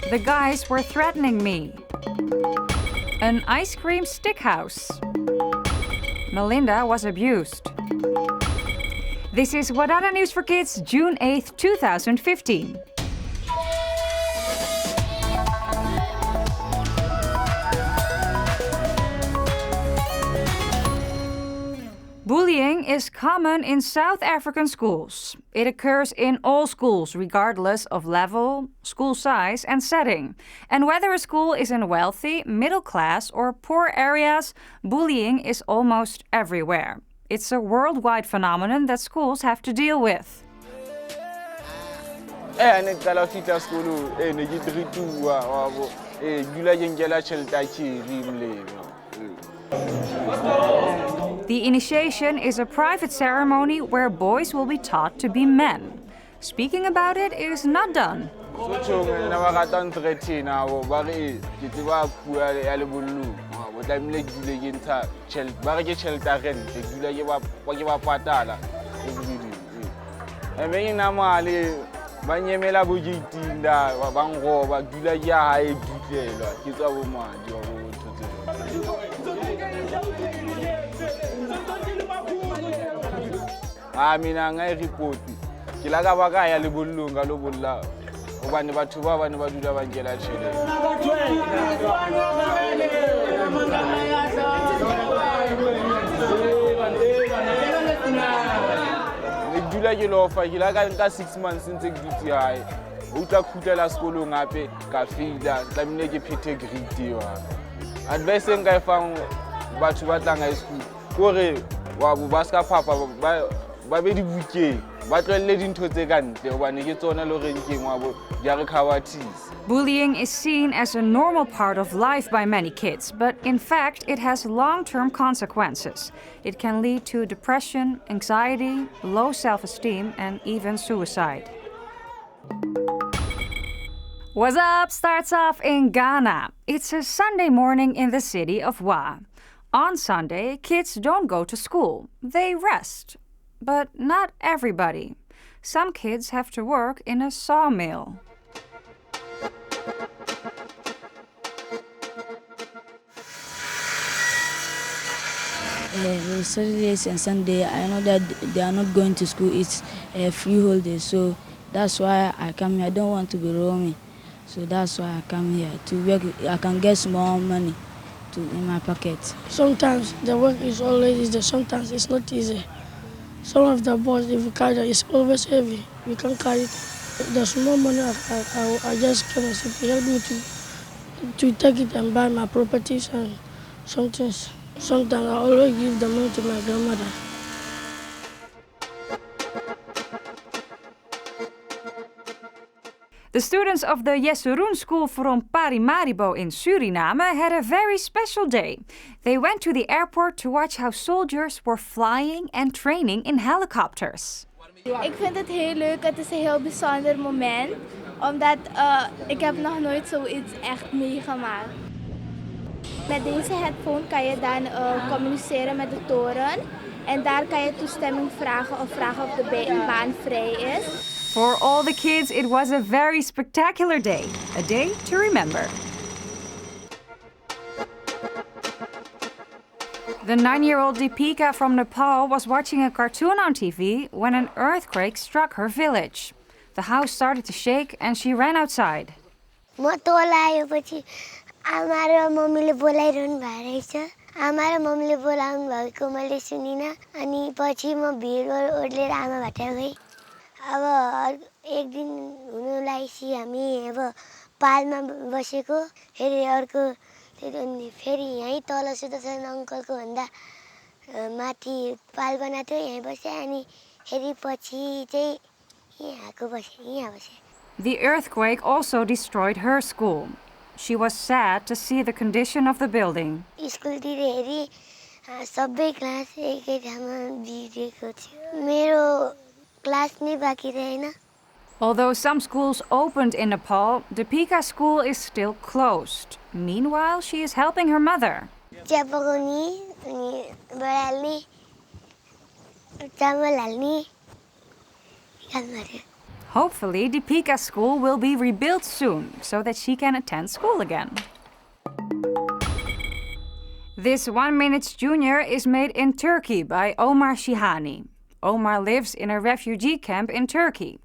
The guys were threatening me. An ice cream stick house. Melinda was abused. This is WADADA News for Kids, June 8th, 2015. Bullying is common in South African schools. It occurs in all schools, regardless of level, school size, and setting. And whether a school is in wealthy, middle class, or poor areas, bullying is almost everywhere. It's a worldwide phenomenon that schools have to deal with. The initiation is a private ceremony where boys will be taught to be men. Speaking about it is not done. report. Like 6 months since I advice I found Bullying is seen as a normal part of life by many kids, but in fact it has long-term consequences. It can lead to depression, anxiety, low self-esteem, and even suicide. What's Up starts off in Ghana. It's a Sunday morning in the city of Wa. On Sunday, kids don't go to school. They rest. But not everybody. Some kids have to work in a sawmill. Saturdays and Sunday, I know that they are not going to school. It's a free holiday, so that's why I come here. I don't want to be roaming, so that's why I come here to work. I can get small money in my pocket. Sometimes the work is always easy. Sometimes it's not easy. Some of the boards, if you carry it, it's always heavy. We can't carry it. The small money I just come and say, help me to take it and buy my properties and some things. Sometimes I always give the money to my grandmother. The students of the Jesuroen School from Paramaribo in Suriname had a very special day. They went to the airport to watch how soldiers were flying and training in helicopters. Ik vind het heel leuk, het is een heel bijzonder moment, omdat ik heb nog nooit zoiets echt meegemaakt. Met deze headphone kan je dan communiceren met de toren en daar kan je toestemming vragen of de baan vrij is. For all the kids, it was a very spectacular day. A day to remember. The 9-year-old Deepika from Nepal was watching a cartoon on TV when an earthquake struck her village. The house started to shake and she ran outside. आमार मम्मीले बोलाइरहनु भएको रहेछ आमा र मम्मीले बोलाउनु भएको मैले सुनिन अनि पछि म भिड ओर्लेर आमा भेटेर गए अब एक दिन हुनु लागिसि हामी अब पालमा बसेको फेरि अर्को फेरि यही तल सुदर्शन अंकलको भन्दा माथि पाल बनाएको थियो यही बसे अनि फेरि पछि चाहिँ यहाँ बसे The earthquake also destroyed her school. She was sad to see the condition of the building. स्कुलतिर हेरी सबै क्लास एकै ठाउँमा बिग्रेको थियो मेरो क्लास नै बाँकी रहेन. Although some schools opened in Nepal, Deepika's school is still closed. Meanwhile, she is helping her mother. Chia पकाउने अनि बडाल्ने चामल हाल्ने काम गर्यो. Hopefully, Deepika's school will be rebuilt soon so that she can attend school again. This 1 Minutes Junior is made in Turkey by Omar Shihani. Omar lives in a refugee camp in Turkey.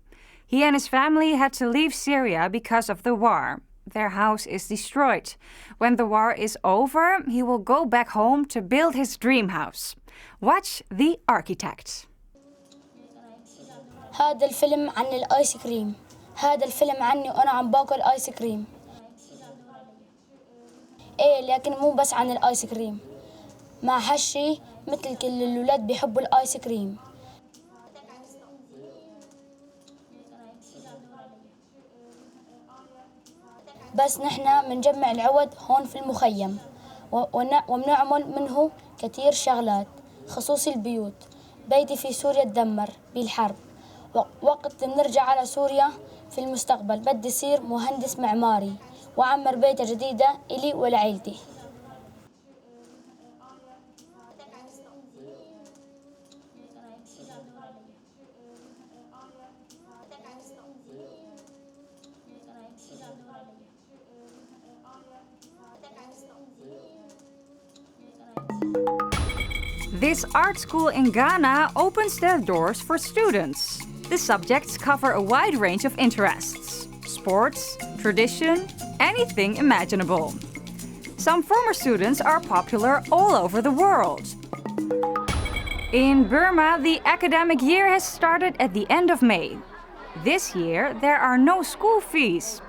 He and his family had to leave Syria because of the war. Their house is destroyed. When the war is over, he will go back home to build his dream house. Watch The Architect. هذا الفيلم عن الآيس كريم. هذا الفيلم عني وأنا عم باكل آيس كريم. إيه لكن مو بس عن الآيس كريم. مع هالشي مثل كل الولاد بيحبوا الآيس كريم. بس نحنا منجمع العود هون في المخيم وبنعمل منه كتير شغلات خصوصي البيوت. بيتي في سوريا تدمر بالحرب. وقت بنرجع على سوريا في المستقبل بدي صير مهندس معماري وأعمر بيت جديدة إلي ولعيلتي. This art school in Ghana opens their doors for students. The subjects cover a wide range of interests: sports, tradition, anything imaginable. Some former students are popular all over the world. In Burma, the academic year has started at the end of May. This year, there are no school fees.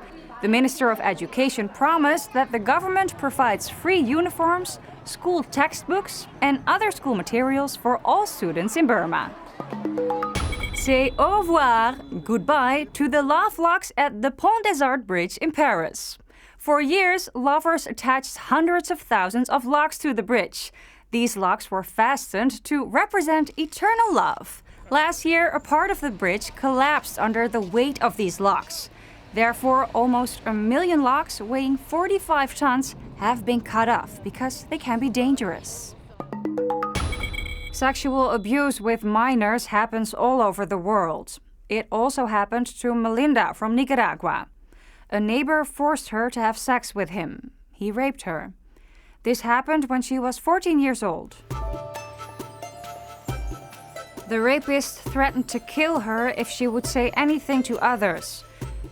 The Minister of Education promised that the government provides free uniforms, school textbooks, and other school materials for all students in Burma. Say au revoir, goodbye, to the love locks at the Pont des Arts Bridge in Paris. For years, lovers attached hundreds of thousands of locks to the bridge. These locks were fastened to represent eternal love. Last year, a part of the bridge collapsed under the weight of these locks. Therefore, almost 1 million locks weighing 45 tons have been cut off because they can be dangerous. Sexual abuse with minors happens all over the world. It also happened to Melinda from Nicaragua. A neighbor forced her to have sex with him. He raped her. This happened when she was 14 years old. The rapist threatened to kill her if she would say anything to others.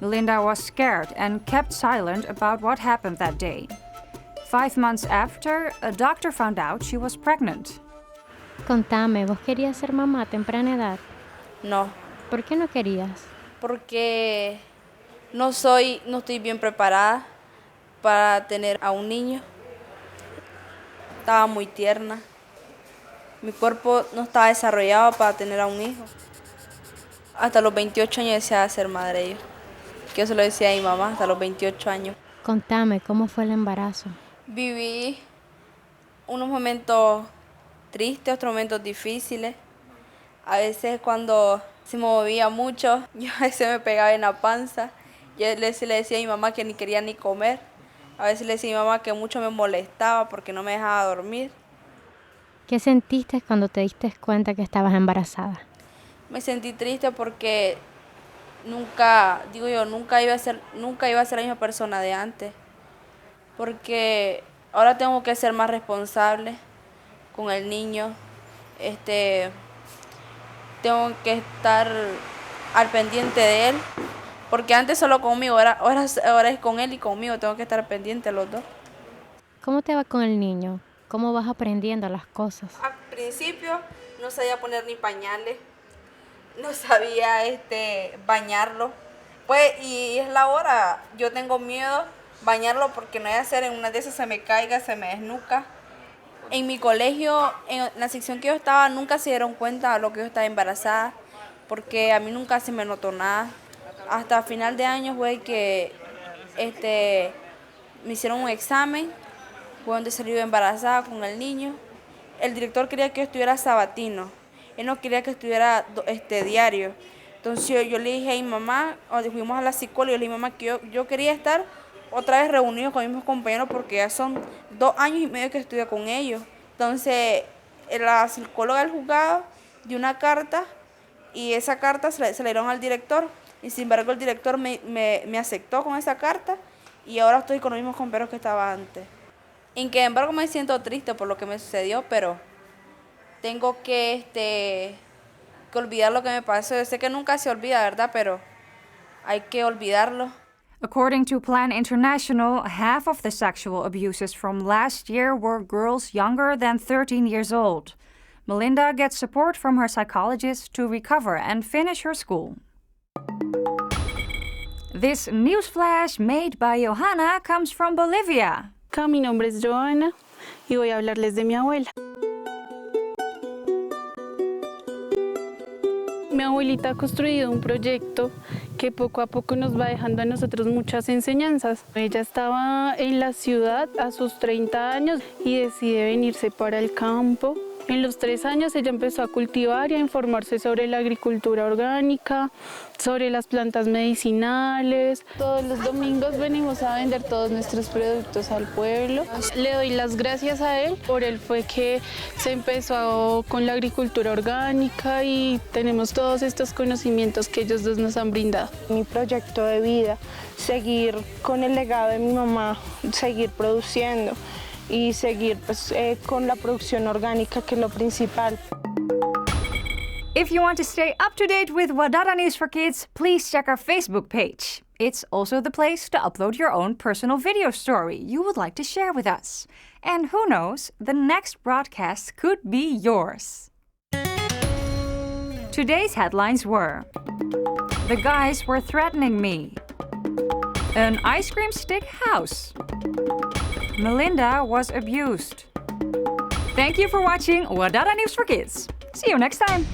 Melinda was scared and kept silent about what happened that day. 5 months after, a doctor found out she was pregnant. Contame, ¿vos querías ser mamá a temprana edad? No, ¿Por qué no querías? porque no estoy bien preparada para tener a un niño. Estaba muy tierna. Mi cuerpo no estaba desarrollado para tener a un hijo. Hasta los 28 años deseaba ser madre yo. Que eso lo decía a mi mamá, hasta los 28 años. Contame, ¿cómo fue el embarazo? Viví unos momentos tristes, otros momentos difíciles. A veces cuando se me movía mucho, yo a veces me pegaba en la panza. Yo le decía a mi mamá que ni quería ni comer. A veces le decía a mi mamá que mucho me molestaba porque no me dejaba dormir. ¿Qué sentiste cuando te diste cuenta que estabas embarazada? Me sentí triste porque nunca iba a ser la misma persona de antes. Porque ahora tengo que ser más responsable con el niño. Tengo que estar al pendiente de él. Porque antes solo conmigo, ahora es con él y conmigo. Tengo que estar pendiente los dos. ¿Cómo te va con el niño? ¿Cómo vas aprendiendo las cosas? Al principio no sabía poner ni pañales. No sabía bañarlo. Pues, y es la hora. Yo tengo miedo bañarlo porque no voy a hacer en una de esas se me caiga, se me desnuca. En mi colegio, en la sección que yo estaba, nunca se dieron cuenta de lo que yo estaba embarazada, porque a mí nunca se me notó nada. Hasta final de año fue que me hicieron un examen, fue donde salí embarazada con el niño. El director quería que yo estuviera sabatino, él no quería que estuviera diario. Entonces yo le dije a mi mamá, fuimos a la psicóloga, y le dije a mi mamá que yo quería estar otra vez reunidos con mis mismos compañeros porque ya son 2 años y medio que estudio con ellos. Entonces la psicóloga del juzgado dio una carta y esa carta se la dieron al director y sin embargo el director me aceptó con esa carta y ahora estoy con los mismos compañeros que estaba antes. En que embargo me siento triste por lo que me sucedió, pero tengo que olvidar lo que me pasó. Yo sé que nunca se olvida, ¿verdad? Pero hay que olvidarlo. According to Plan International, half of the sexual abuses from last year were girls younger than 13 years old. Melinda gets support from her psychologist to recover and finish her school. This newsflash made by Johanna comes from Bolivia. Mi nombre es Johanna y voy a hablarles de mi abuela. Mi abuelita ha construido un proyecto que poco a poco nos va dejando a nosotros muchas enseñanzas. Ella estaba en la ciudad a sus 30 años y decide venirse para el campo. En los 3 años ella empezó a cultivar y a informarse sobre la agricultura orgánica, sobre las plantas medicinales. Todos los domingos venimos a vender todos nuestros productos al pueblo. Le doy las gracias a él. Por él fue que se empezó con la agricultura orgánica y tenemos todos estos conocimientos que ellos dos nos han brindado. Mi proyecto de vida, seguir con el legado de mi mamá, seguir produciendo y seguir con la producción orgánica, que es lo principal. If you want to stay up to date with WADADA News for Kids, please check our Facebook page. It's also the place to upload your own personal video story you would like to share with us. And who knows, the next broadcast could be yours. Today's headlines were: the guys were threatening me. An ice cream stick house. Melinda was abused. Thank you for watching WADADA News for Kids. See you next time.